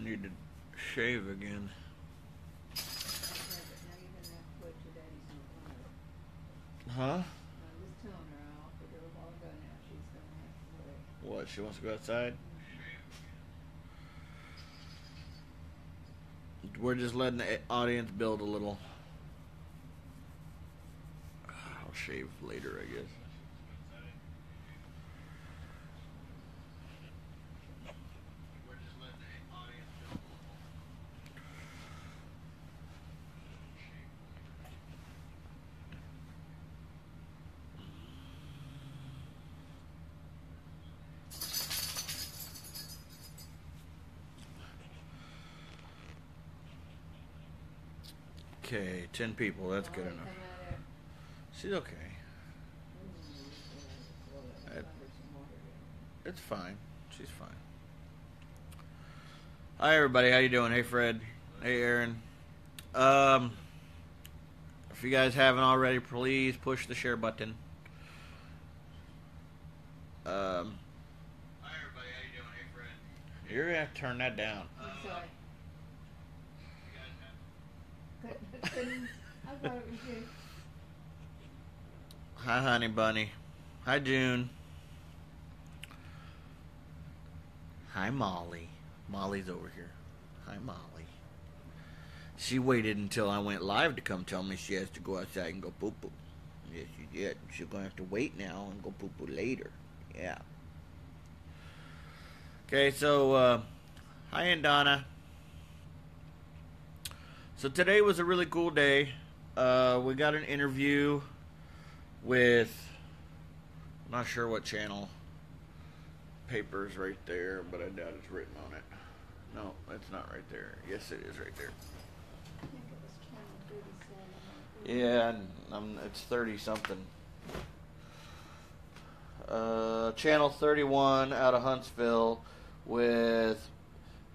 need to shave again. Huh? What, she wants to go outside? We're just letting the audience build a little. I'll shave later, I guess. Okay, 10 people. That's good enough. She's okay. It's fine. She's fine. Hi, everybody. How you doing? Hey, Fred. Hey, Aaron. If you guys haven't already, please push the share button. Hi, everybody. How you doing? Hey, Fred. You're gonna have to turn that down. Sorry. I thought it was you. Hi, honey bunny. Hi, June. Hi, Molly. Molly's over here. Hi, Molly. She waited until I went live to come tell me she has to go outside and go poo-poo. Yes, she did. She's going to have to wait now and go poo-poo later. Yeah. Okay, so, hi, and Donna. So today was a really cool day. We got an interview with, I'm not sure what channel. Paper's right there, but I doubt it's written on it. No, it's not right there. Yes, it is right there. I think it was channel 37. Yeah, it's 30-something. Channel 31 out of Huntsville with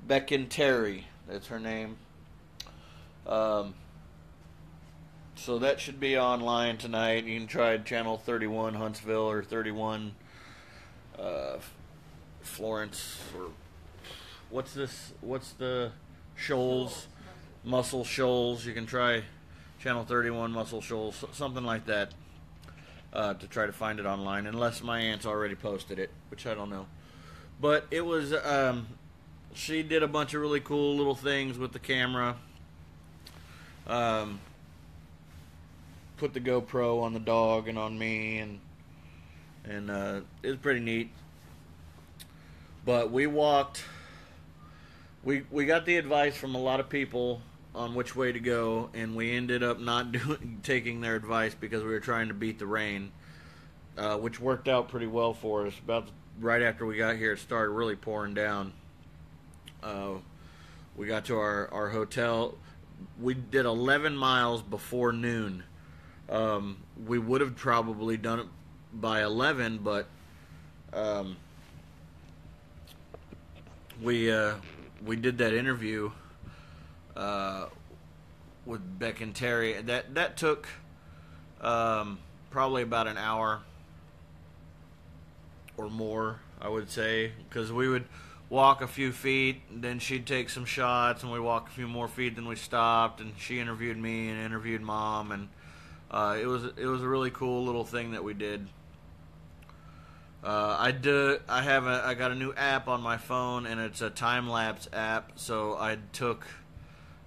Beck and Terry. That's her name. So that should be online tonight. You can try Channel 31 Huntsville or 31 Florence, or what's this? What's the Shoals? Muscle Shoals. You can try Channel 31 Muscle Shoals, something like that, to try to find it online, unless my aunt's already posted it, which I don't know. But it was, she did a bunch of really cool little things with the camera. Put the GoPro on the dog and on me, and it was pretty neat. But we walked. We got the advice from a lot of people on which way to go, and we ended up not taking their advice because we were trying to beat the rain, which worked out pretty well for us. About right after we got here, it started really pouring down. We got to our hotel. We did 11 miles before noon. We would have probably done it by 11, but we did that interview with Beck and Terry. That took probably about an hour or more, I would say, because we would walk a few feet, then she'd take some shots, and we walk a few more feet, then we stopped, and she interviewed me and interviewed Mom, and it was a really cool little thing that we did. I got a new app on my phone, and it's a time lapse app. So I took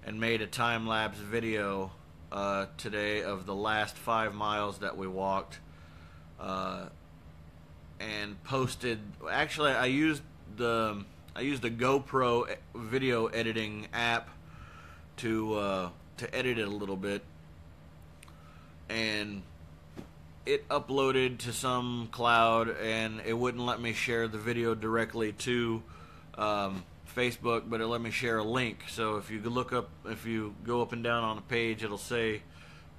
and made a time lapse video today of the last 5 miles that we walked, and posted. Actually, I used the GoPro video editing app to edit it a little bit, and it uploaded to some cloud, and it wouldn't let me share the video directly to Facebook, but it let me share a link. So if you go up and down on a page, it'll say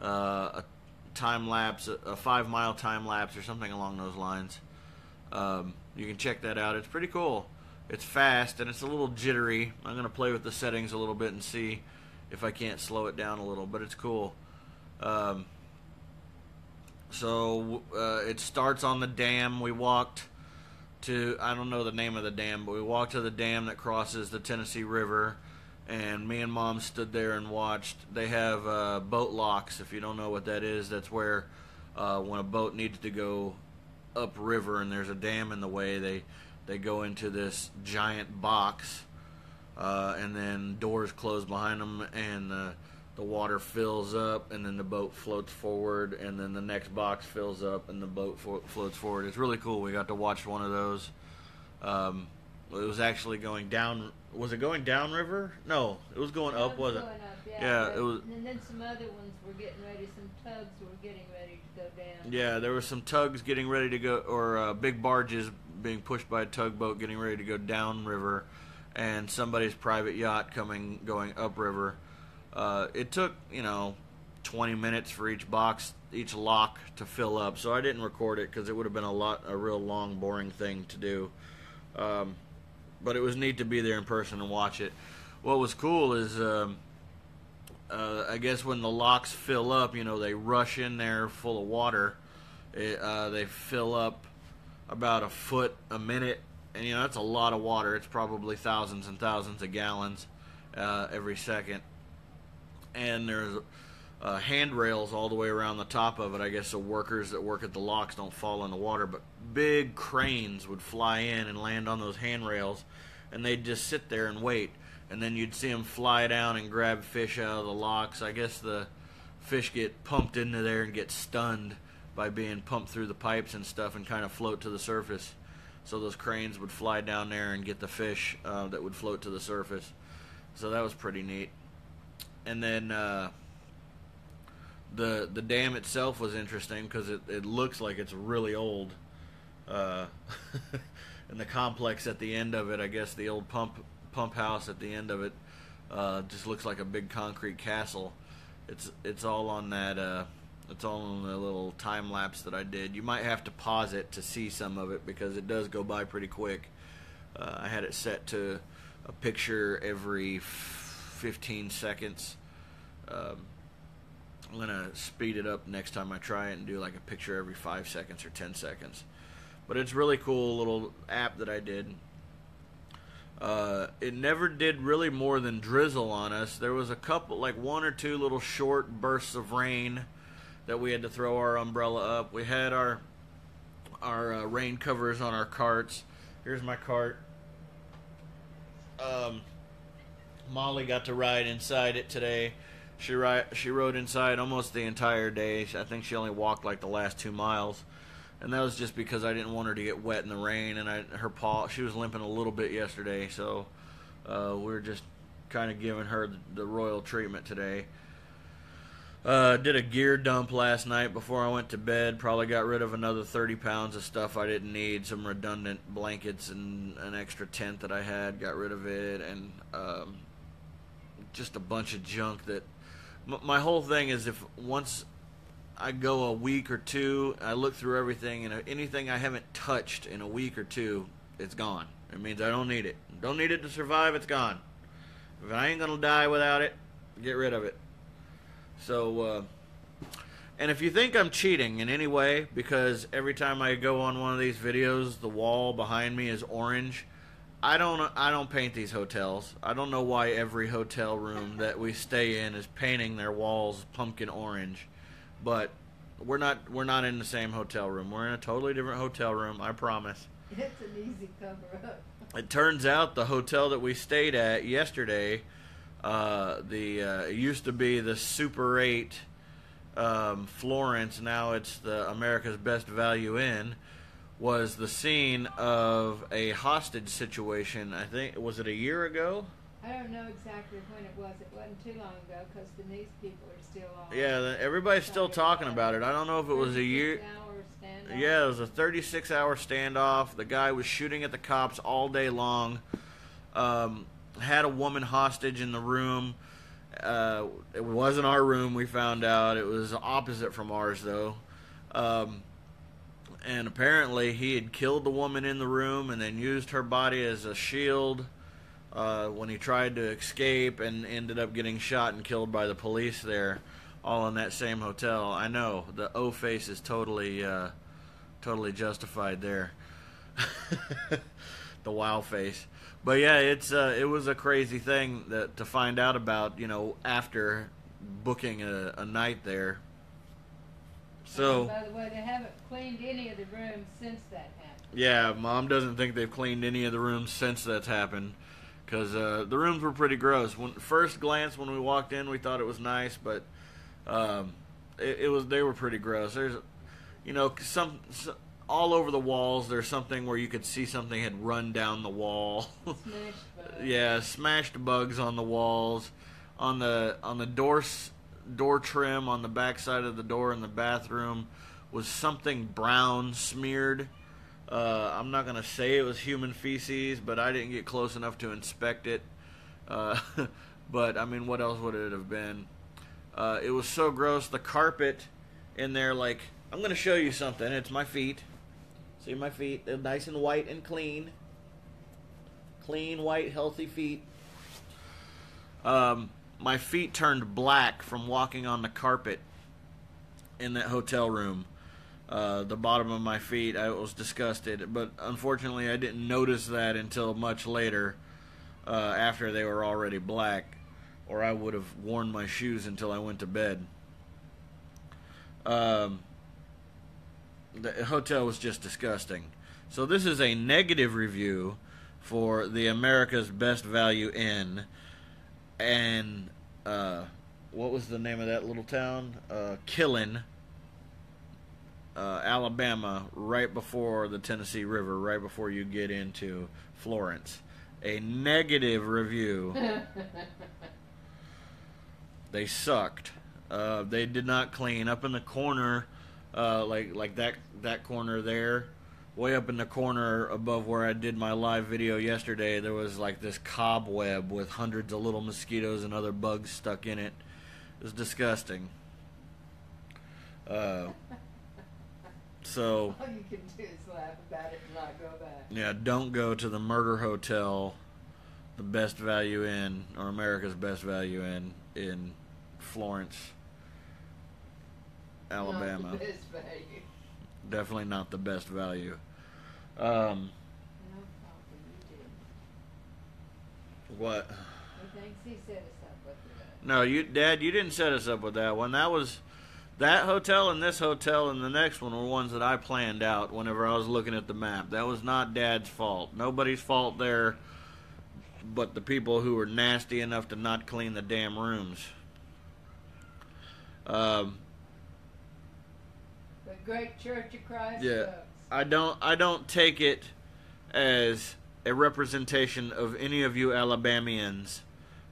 a time lapse, a 5 mile time lapse, or something along those lines. You can check that out. It's pretty cool. It's fast, and it's a little jittery. I'm going to play with the settings a little bit and see if I can't slow it down a little, but it's cool. So it starts on the dam. We walked to, I don't know the name of the dam, but we walked to the dam that crosses the Tennessee River, and me and Mom stood there and watched. They have boat locks. If you don't know what that is, that's where when a boat needs to go upriver and there's a dam in the way, they go into this giant box, and then doors close behind them, and the water fills up, and then the boat floats forward, and then the next box fills up, and the boat floats forward. It's really cool. We got to watch one of those. It was actually going down. Was it going downriver? No, it was going up, wasn't it? Going up, Yeah, it was. And then some other ones were getting ready. Some tugs were getting ready to go down. Yeah, there were some tugs getting ready to go, or big barges being pushed by a tugboat getting ready to go downriver, and somebody's private yacht going upriver. It took 20 minutes for each box, each lock to fill up. So I didn't record it because it would have been a real long, boring thing to do. But it was neat to be there in person and watch it. What was cool is, I guess when the locks fill up, they rush in there full of water. They fill up about a foot a minute, and that's a lot of water. It's probably thousands and thousands of gallons every second. And there's handrails all the way around the top of it, I guess, so workers that work at the locks don't fall in the water. But big cranes would fly in and land on those handrails, and they'd just sit there and wait. And then you'd see them fly down and grab fish out of the locks. I guess the fish get pumped into there and get stunned by being pumped through the pipes and stuff and kind of float to the surface. So those cranes would fly down there and get the fish that would float to the surface. So that was pretty neat. And then the dam itself was interesting because it looks like it's really old. And the complex at the end of it, I guess the old pump house at the end of it, just looks like a big concrete castle. It's all on that. It's all on the little time lapse that I did. You might have to pause it to see some of it because it does go by pretty quick. I had it set to a picture every 15 seconds. I'm going to speed it up next time I try it and do like a picture every 5 seconds or 10 seconds. But it's really cool little app that I did. It never did really more than drizzle on us. There was a couple, like one or two little short bursts of rain that we had to throw our umbrella up. We had our rain covers on our carts. Here's my cart. Molly got to ride inside it today. She rode inside almost the entire day. I think she only walked like the last 2 miles, and that was just because I didn't want her to get wet in the rain. And her paw, she was limping a little bit yesterday, so we're just kind of giving her the royal treatment today. Did a gear dump last night before I went to bed. Probably got rid of another 30 pounds of stuff I didn't need. Some redundant blankets and an extra tent that I had. Got rid of it, and just a bunch of junk that... My whole thing is if once I go a week or two, I look through everything, and anything I haven't touched in a week or two, it's gone. It means I don't need it. Don't need it to survive, it's gone. If I ain't going to die without it, get rid of it. So, and if you think I'm cheating in any way, because every time I go on one of these videos, the wall behind me is orange, I don't paint these hotels. I don't know why every hotel room that we stay in is painting their walls pumpkin orange, but we're not in the same hotel room. We're in a totally different hotel room, I promise. It's an easy cover-up. It turns out the hotel that we stayed at yesterday, it used to be the Super 8 Florence, now it's the America's Best Value Inn, was the scene of a hostage situation. I think, was it a year ago? I don't know exactly when it was. It wasn't too long ago because Denise people are still on. Yeah, everybody's still talking about it. I don't know if it was a year. Yeah, it was a 36-hour standoff. The guy was shooting at the cops all day long. Had a woman hostage in the room. It wasn't our room, we found out. It was opposite from ours, though. And apparently he had killed the woman in the room and then used her body as a shield when he tried to escape, and ended up getting shot and killed by the police there, all in that same hotel. I know, the O-face is totally justified there. The wow face. But yeah, it was a crazy thing to find out about, after booking a night there. So, by the way, they haven't cleaned any of the rooms since that happened. yeah, Mom doesn't think they've cleaned any of the rooms since that's happened, because the rooms were pretty gross. First glance when we walked in, we thought it was nice, but they were pretty gross. There's, some all over the walls. There's something where you could see something had run down the wall. Smashed bugs. Yeah, smashed bugs on the walls, on the door trim on the back side of the door in the bathroom was something brown smeared. I'm not gonna say it was human feces, but I didn't get close enough to inspect it. But I mean, what else would it have been? It was so gross. The carpet in there, like, I'm gonna show you something. It's my feet. See my feet? They're nice and white and clean. Clean, white, healthy feet. My feet turned black from walking on the carpet in that hotel room. The bottom of my feet, I was disgusted. But unfortunately, I didn't notice that until much later, after they were already black, or I would have worn my shoes until I went to bed. The hotel was just disgusting. So this is a negative review for the America's Best Value Inn. And what was the name of that little town? Killen, Alabama, right before the Tennessee River, right before you get into Florence. A negative review. They sucked. They did not clean. Up in the corner, like that corner there, way up in the corner above where I did my live video yesterday, there was like this cobweb with hundreds of little mosquitoes and other bugs stuck in it. It was disgusting. So All you can do is laugh about it and not go back. yeah, don't go to the Murder Hotel, the Best Value Inn, or America's Best Value Inn in Florence, Alabama. Not the best value. Definitely not the best value. No, Papa, you didn't. What? He thinks he set us up with that. No, Dad, you didn't set us up with that one. That hotel and this hotel and the next one were ones that I planned out whenever I was looking at the map. That was not Dad's fault. Nobody's fault there but the people who were nasty enough to not clean the damn rooms. The Great Church of Christ. Yeah. Sucks. I don't take it as a representation of any of you Alabamians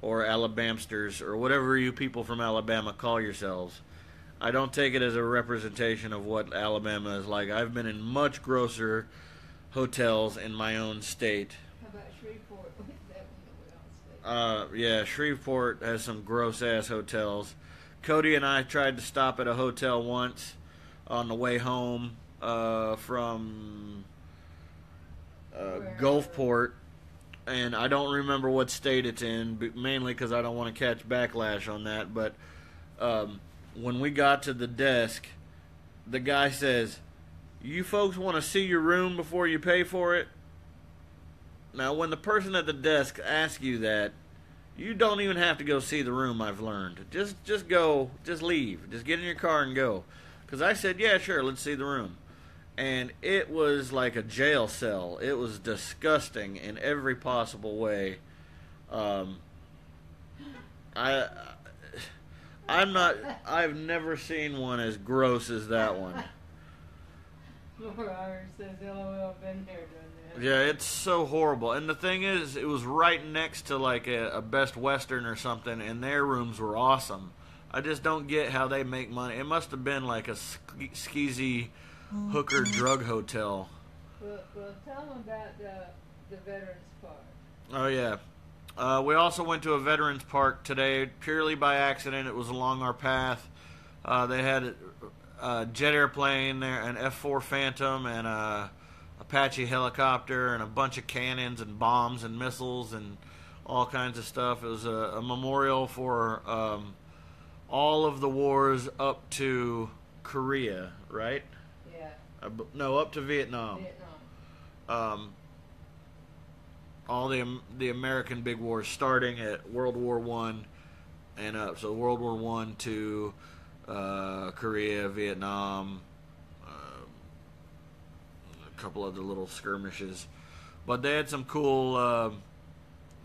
or Alabamsters or whatever you people from Alabama call yourselves. I don't take it as a representation of what Alabama is like. I've been in much grosser hotels in my own state. How about Shreveport? That one that we all stayed. Yeah, Shreveport has some gross-ass hotels. Cody and I tried to stop at a hotel once on the way home from Gulfport, and I don't remember what state it's in, mainly because I don't want to catch backlash on that, but when we got to the desk, the guy says, "You folks want to see your room before you pay for it?" Now, when the person at the desk asks you that, you don't even have to go see the room, I've learned. Just go, just leave. Just get in your car and go. Because I said, yeah, sure, let's see the room. And it was like a jail cell. It was disgusting in every possible way. I've never seen one as gross as that one. Laura Irish says, LOL, been there, done that. Yeah, it's so horrible. And the thing is, it was right next to like a Best Western or something, and their rooms were awesome. I just don't get how they make money. It must have been like a skeezy hooker drug hotel. Well, tell them about the Veterans Park. Oh, yeah. We also went to a Veterans Park today, purely by accident. It was along our path. They had a jet airplane there, an F-4 Phantom, and a Apache helicopter, and a bunch of cannons and bombs and missiles and all kinds of stuff. It was a memorial for all of the wars up to Korea, right? Yeah. No, up to Vietnam. um, all the American big wars, starting at World War One and up. So World War One, Two, Korea, Vietnam, a couple other little skirmishes, but they had some cool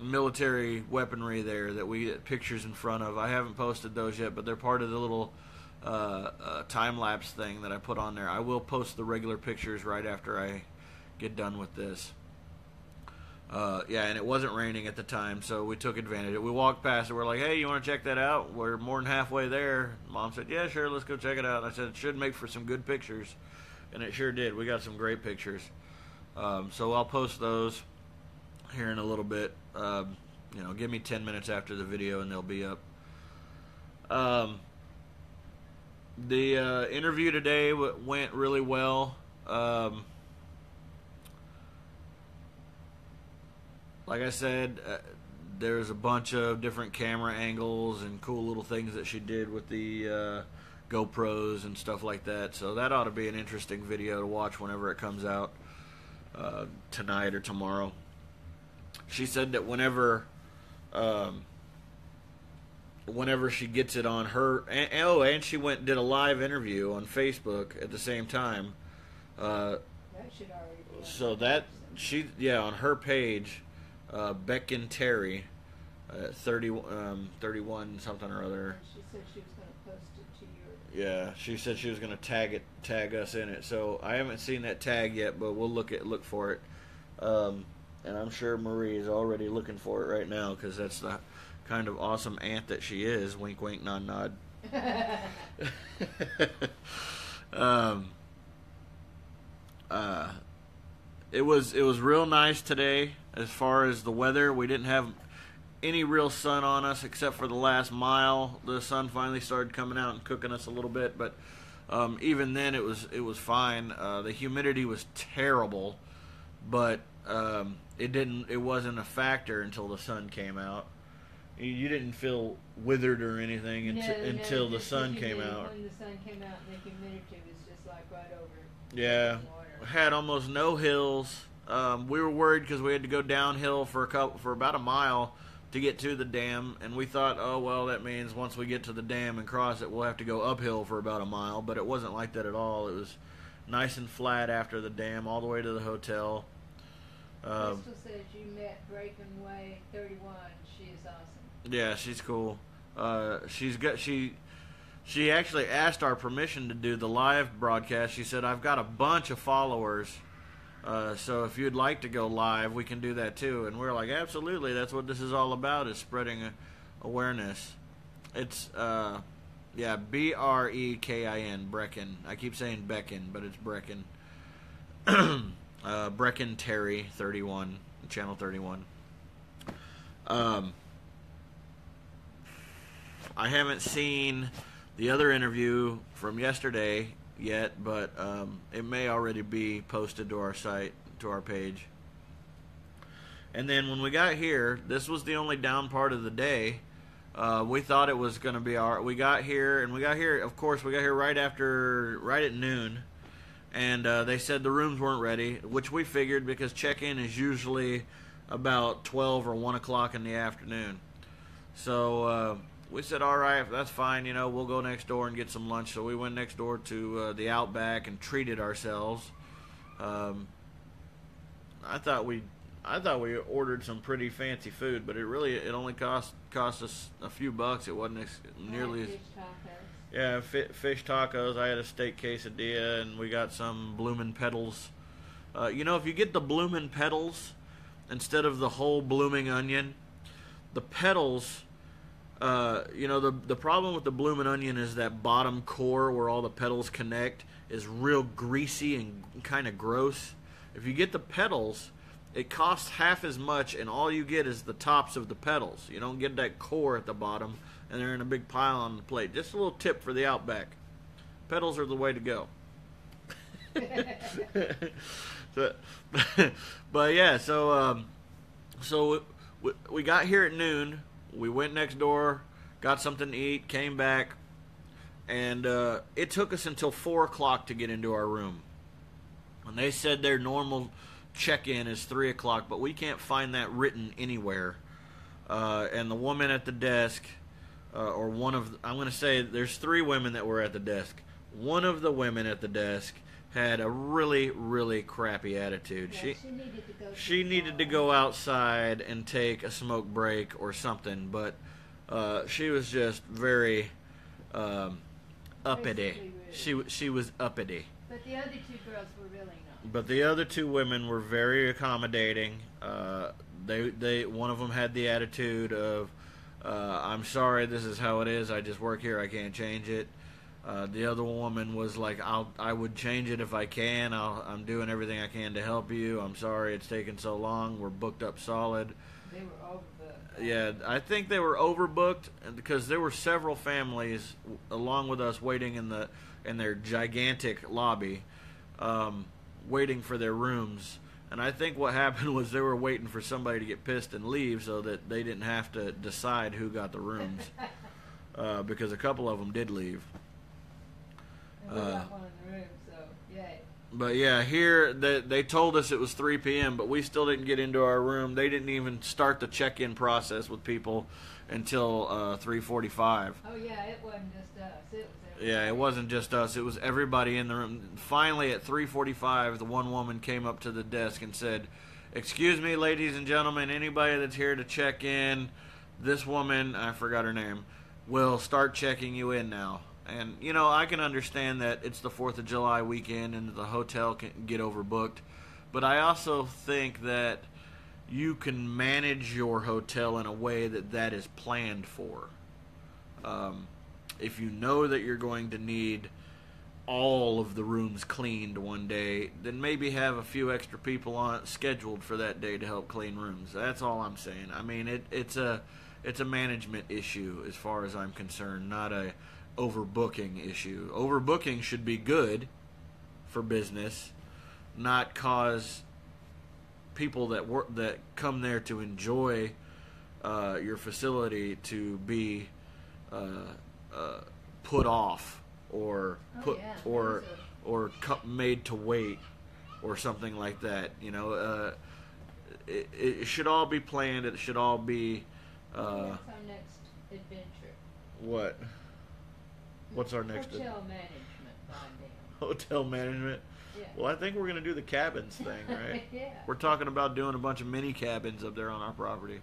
military weaponry there that we get pictures in front of. I haven't posted those yet, but they're part of the little time-lapse thing that I put on there. I will post the regular pictures right after I get done with this. Yeah, and it wasn't raining at the time, so we took advantage of it. We walked past it. We're like, hey, you want to check that out? We're more than halfway there. Mom said, yeah, sure, let's go check it out. I said, it should make for some good pictures, and it sure did. We got some great pictures. So I'll post those here in a little bit. Give me 10 minutes after the video, and they'll be up. The interview today went really well. Like I said, there's a bunch of different camera angles and cool little things that she did with the GoPros and stuff like that. So that ought to be an interesting video to watch whenever it comes out tonight or tomorrow. She said that whenever she gets it on her, and she went and did a live interview on Facebook at the same time. That should already be on So the that on her page. Beck and Terry, 31 something or other. She said she was going to post it to your. Yeah, she said she was going to tag us in it. So I haven't seen that tag yet, but we'll look for it. And I'm sure Marie is already looking for it right now because that's the kind of awesome aunt that she is. Wink, wink, nod, nod. It was real nice today. As far as the weather, we didn't have any real sun on us except for the last mile. The sun finally started coming out and cooking us a little bit, but even then it was fine. The humidity was terrible, but it wasn't a factor until the sun came out. You didn't feel withered or anything until the sun came out. When the sun came out, the humidity was just like right over. Yeah, Water. had almost no hills. We were worried because we had to go downhill for about a mile to get to the dam, and we thought, oh well, that means once we get to the dam and cross it, we'll have to go uphill for about a mile. But it wasn't like that at all. It was nice and flat after the dam, all the way to the hotel. Crystal says you met Breaking Way 31. She is awesome. Yeah, she's cool. She actually asked our permission to do the live broadcast. She said, I've got a bunch of followers. So if you'd like to go live, we can do that too. And we're like, absolutely. That's what this is all about, is spreading awareness. It's, Brekin, Brecken. I keep saying Becken, but it's Brecken. Brecken Terry, 31, channel 31. I haven't seen the other interview from yesterday yet, but it may already be posted to our site, to our page. And then when we got here, this was the only down part of the day. We thought it was going to be we got here, of course, we got here right at noon. And they said the rooms weren't ready, which we figured because check-in is usually about 12 or 1 o'clock in the afternoon. So we said, all right, that's fine, we'll go next door and get some lunch. So we went next door to the Outback and treated ourselves. I thought we ordered some pretty fancy food, but it only cost us a few bucks. It wasn't nearly as... Yeah, fish tacos. I had a steak quesadilla, and we got some bloomin' petals. If you get the bloomin' petals instead of the whole blooming onion, the petals... the problem with the bloomin' onion is that bottom core where all the petals connect is real greasy and kind of gross. If you get the petals, it costs half as much, and all you get is the tops of the petals. You don't get that core at the bottom, and they're in a big pile on the plate. Just a little tip for the Outback. Petals are the way to go. But yeah, so we got here at noon. We went next door, got something to eat, came back, and it took us until 4 o'clock to get into our room. And they said their normal check-in is 3 o'clock, but we can't find that written anywhere. And the woman at the desk, or one of, I'm going to say there's 3 women that were at the desk. One of the women at the desk had a really, really crappy attitude. Yeah, she needed to go outside and take a smoke break or something, but she was just very uppity. She was uppity. But the other 2 girls were really not. But the other 2 women were very accommodating. They one of them had the attitude of, I'm sorry, this is how it is. I just work here. I can't change it. The other woman was like, I would change it if I can. I'm doing everything I can to help you. I'm sorry it's taken so long. We're booked up solid. They were overbooked. Yeah, I think they were overbooked because there were several families along with us waiting in their gigantic lobby, waiting for their rooms. And I think what happened was they were waiting for somebody to get pissed and leave so that they didn't have to decide who got the rooms, because a couple of them did leave. And we got one in the room, so yay. But yeah, here they told us it was 3 p.m., but we still didn't get into our room. They didn't even start the check-in process with people until 3:45. Oh yeah, it wasn't just us. It was everybody. Yeah, it wasn't just us. It was everybody in the room. Finally, at 3:45, the one woman came up to the desk and said, "Excuse me, ladies and gentlemen, anybody that's here to check in, this woman, I forgot her name, will start checking you in now." And, you know, I can understand that it's the 4th of July weekend and the hotel can get overbooked. But I also think that you can manage your hotel in a way that is planned for. If you know that you're going to need all of the rooms cleaned one day, then maybe have a few extra people on scheduled for that day to help clean rooms. That's all I'm saying. I mean, it's a management issue as far as I'm concerned, not a overbooking issue. Overbooking should be good for business, not cause people that come there to enjoy your facility to be put off or made to wait or something like that. You know, it should all be planned. It should all be. That's our next adventure. What? What's our next? Hotel management, goddamn. Hotel management. Yeah. Well, I think we're going to do the cabins thing, right? Yeah. We're talking about doing a bunch of mini cabins up there on our property.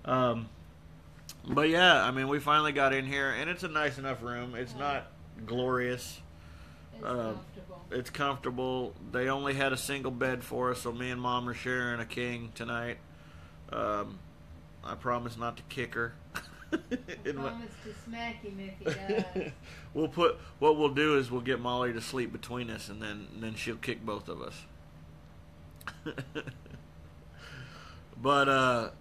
But yeah, I mean, we finally got in here, and it's a nice enough room. It's not glorious. It's comfortable. It's comfortable. They only had a single bed for us, so me and Mom are sharing a king tonight. I promise not to kick her. Promise to smack him if he does. What we'll do is we'll get Molly to sleep between us, and then she'll kick both of us. But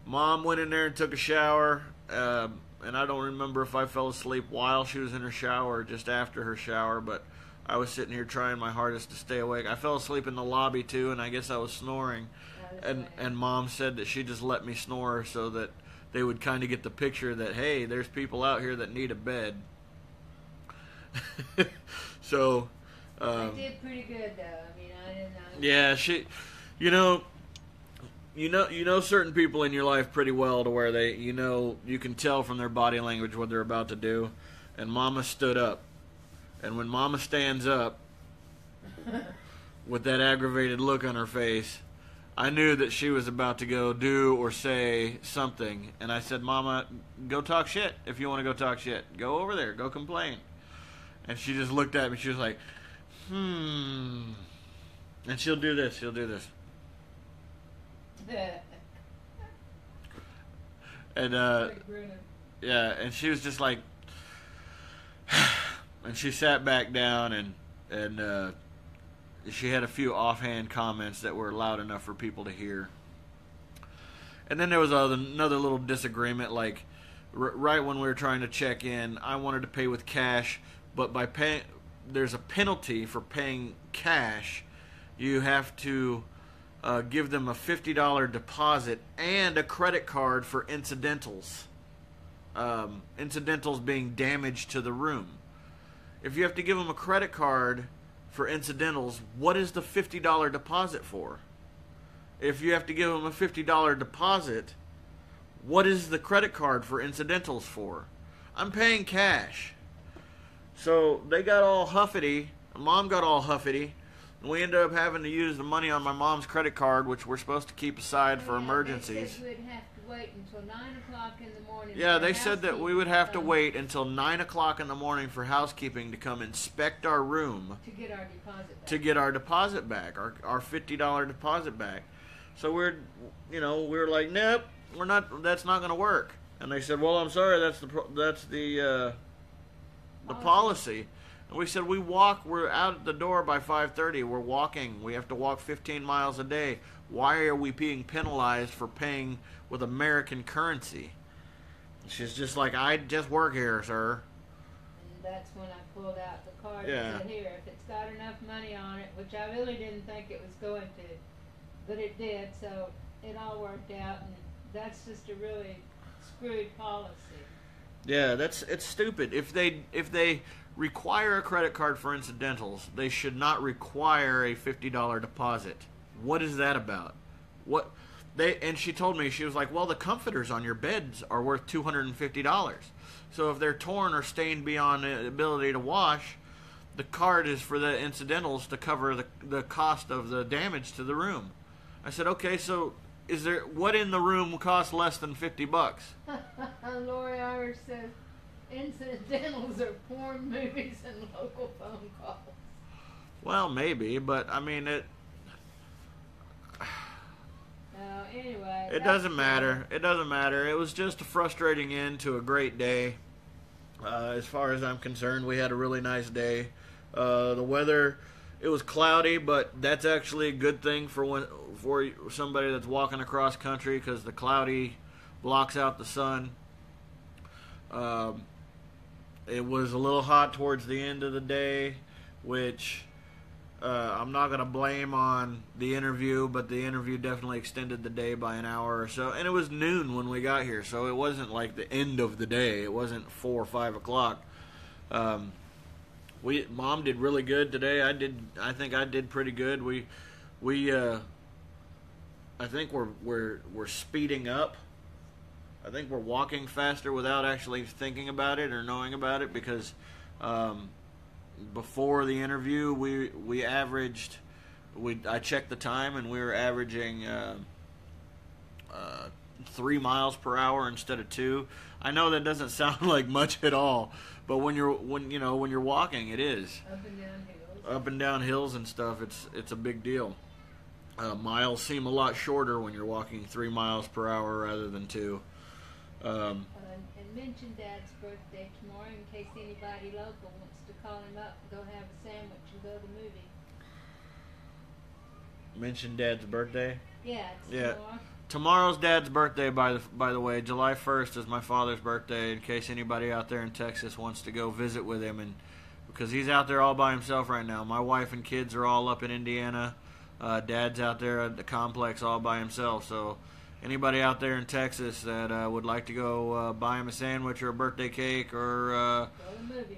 Mom went in there and took a shower, and I don't remember if I fell asleep while she was in her shower or just after her shower, but I was sitting here trying my hardest to stay awake. I fell asleep in the lobby too, and I guess I was snoring. And Mom said that she just let me snore so that they would kind of get the picture that, hey, there's people out here that need a bed. So I did pretty good though. I mean, I didn't know. Yeah, you know certain people in your life pretty well to where you can tell from their body language what they're about to do. And Mama stood up. And when Mama stands up with that aggravated look on her face, I knew that she was about to go do or say something. And I said, Mama, go talk shit if you want to go talk shit. Go over there. Go complain. And she just looked at me. She was like, And she'll do this. She'll do this. And, yeah, and she was just like, and she sat back down and she had a few offhand comments that were loud enough for people to hear. And then there was another little disagreement, like right when we were trying to check in, I wanted to pay with cash, but by paying, there's a penalty for paying cash. You have to give them a $50 deposit and a credit card for incidentals. Incidentals being damage to the room. If you have to give them a credit card for incidentals, what is the $50 deposit for? if you have to give them a $50 deposit, what is the credit card for incidentals for? I'm paying cash. So they got all huffity. Mom got all huffity. And we ended up having to use the money on my mom's credit card, which we're supposed to keep aside for emergencies. They said we'd have to wait until 9 o'clock in the morning. Yeah, they said that we would have to wait until 9 o'clock in the morning for housekeeping to come inspect our room. To get our deposit back. To get our deposit back, our $50 deposit back. So we were like, nope, we're not. That's not going to work. And they said, well, I'm sorry, that's the policy. And we said, we're out at the door by 5:30. We're walking. We have to walk 15 miles a day. Why are we being penalized for paying with American currency? She's just like, I just work here, sir. And that's when I pulled out the card Yeah. and said, here, if it's got enough money on it, which I really didn't think it was going to, but it did, so it all worked out, and that's just a really screwed policy. Yeah, it's stupid. If they require a credit card for incidentals, they should not require a $50 deposit. What is that about? And she told me, she was like, well, the comforters on your beds are worth $250. So if they're torn or stained beyond the ability to wash, the card is for the incidentals to cover the cost of the damage to the room. I said, okay, so what in the room costs less than $50? Lori Irish says incidentals are porn movies and local phone calls. Well, maybe, but I mean it. Anyway, it doesn't matter. It doesn't matter. It was just a frustrating end to a great day. As far as I'm concerned, we had a really nice day. The weather, it was cloudy, but that's actually a good thing for somebody that's walking across country, because the cloudy blocks out the sun. It was a little hot towards the end of the day, which I'm not going to blame on the interview, but the interview definitely extended the day by an hour or so. And it was noon when we got here, so it wasn't like the end of the day. It wasn't 4 or 5 o'clock. Mom did really good today. I think I did pretty good. I think we're speeding up. I think we're walking faster without actually thinking about it or knowing about it, because before the interview we averaged, I checked the time, and we were averaging 3 miles per hour instead of 2. I know that doesn't sound like much at all, but when you're walking, it is. Up and down hills and stuff, it's a big deal. Miles seem a lot shorter when you're walking 3 miles per hour rather than 2. And mention Dad's birthday tomorrow in case anybody local wants to call him up, go have a sandwich and go to the movie. Mention Dad's birthday? Yeah, it's tomorrow. Tomorrow's Dad's birthday, by the way. July 1st is my father's birthday, in case anybody out there in Texas wants to go visit with him, and because he's out there all by himself right now. My wife and kids are all up in Indiana. Dad's out there at the complex all by himself, so anybody out there in Texas that would like to go buy him a sandwich or a birthday cake, or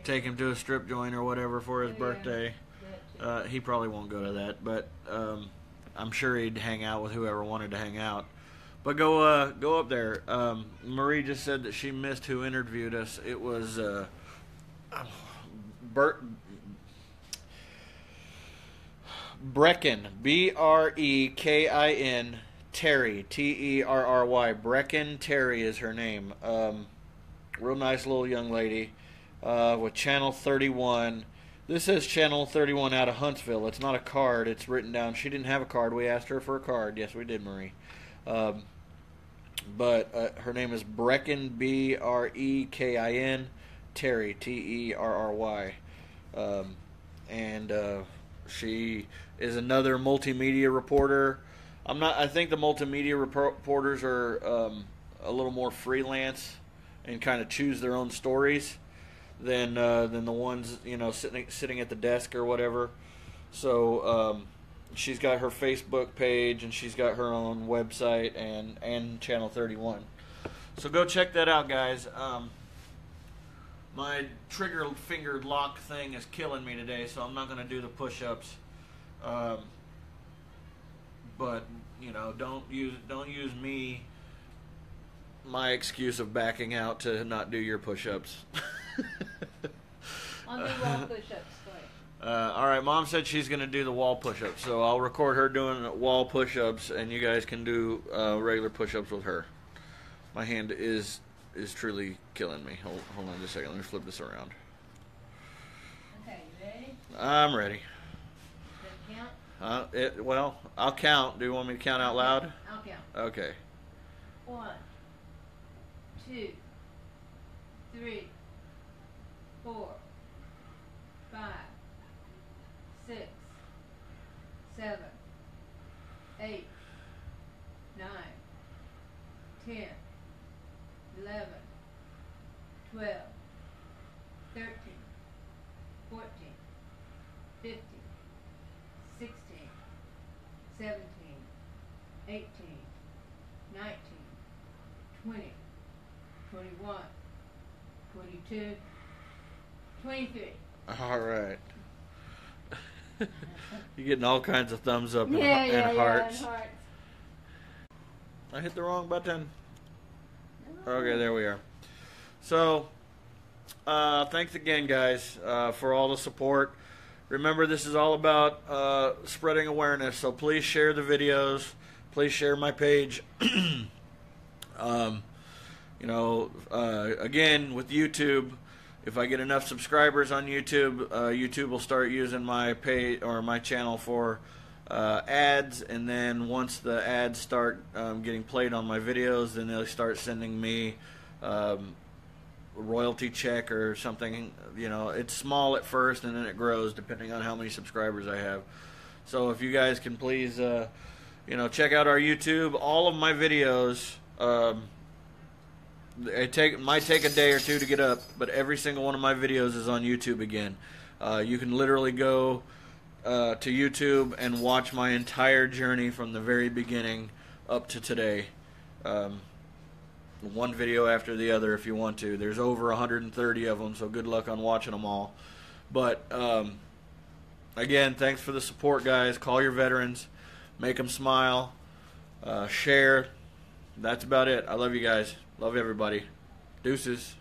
take him to a strip joint or whatever for his birthday, he probably won't go to that, but I'm sure he'd hang out with whoever wanted to hang out. But go up there. Marie just said that she missed who interviewed us. It was Brecken, Brekin, Terry, Terry. Brecken Terry is her name. Real nice little young lady with Channel 31. This says Channel 31 out of Huntsville. It's not a card. It's written down. She didn't have a card. We asked her for a card. Yes, we did, Marie. But her name is Brecken, Brekin, Terry, Terry. And she is another multimedia reporter. I think the multimedia reporters are a little more freelance and kind of choose their own stories than the ones sitting at the desk or whatever. So she's got her Facebook page, and she's got her own website and Channel 31. So go check that out, guys. My trigger finger lock thing is killing me today, so I'm not going to do the push-ups. But don't use my excuse of backing out to not do your push-ups. I'll do wall push-ups for you. All right, Mom said she's going to do the wall push-ups, so I'll record her doing wall push-ups, and you guys can do regular push-ups with her. My hand is truly killing me. Hold on just a second. Let me flip this around. Okay, you ready? I'm ready. Does it count? Well, I'll count. Do you want me to count out loud? I'll count. Okay. 1, 2, 3, 4, 5, 6, 7, 8, 9, 10, 11, 12, 13, 14, 15, 16, 17, 18, 19, 20, 21, 22, 23. All right. You're getting all kinds of thumbs up and Yeah, hearts. and hearts. I hit the wrong button. Okay, there we are. So, thanks again, guys, for all the support. Remember, this is all about spreading awareness, so please share the videos. Please share my page. Again, with YouTube, if I get enough subscribers on YouTube, YouTube will start using my page or my channel for ads, and then once the ads start getting played on my videos, then they'll start sending me a royalty check or something. It's small at first, and then it grows depending on how many subscribers I have. So if you guys can please, check out our YouTube. All of my videos, it might take a day or two to get up, but every single one of my videos is on YouTube again. You can literally go to YouTube and watch my entire journey from the very beginning up to today. One video after the other if you want to. There's over 130 of them, so good luck on watching them all. But again, thanks for the support, guys. Call your veterans. Make them smile. Share. That's about it. I love you guys. Love everybody. Deuces.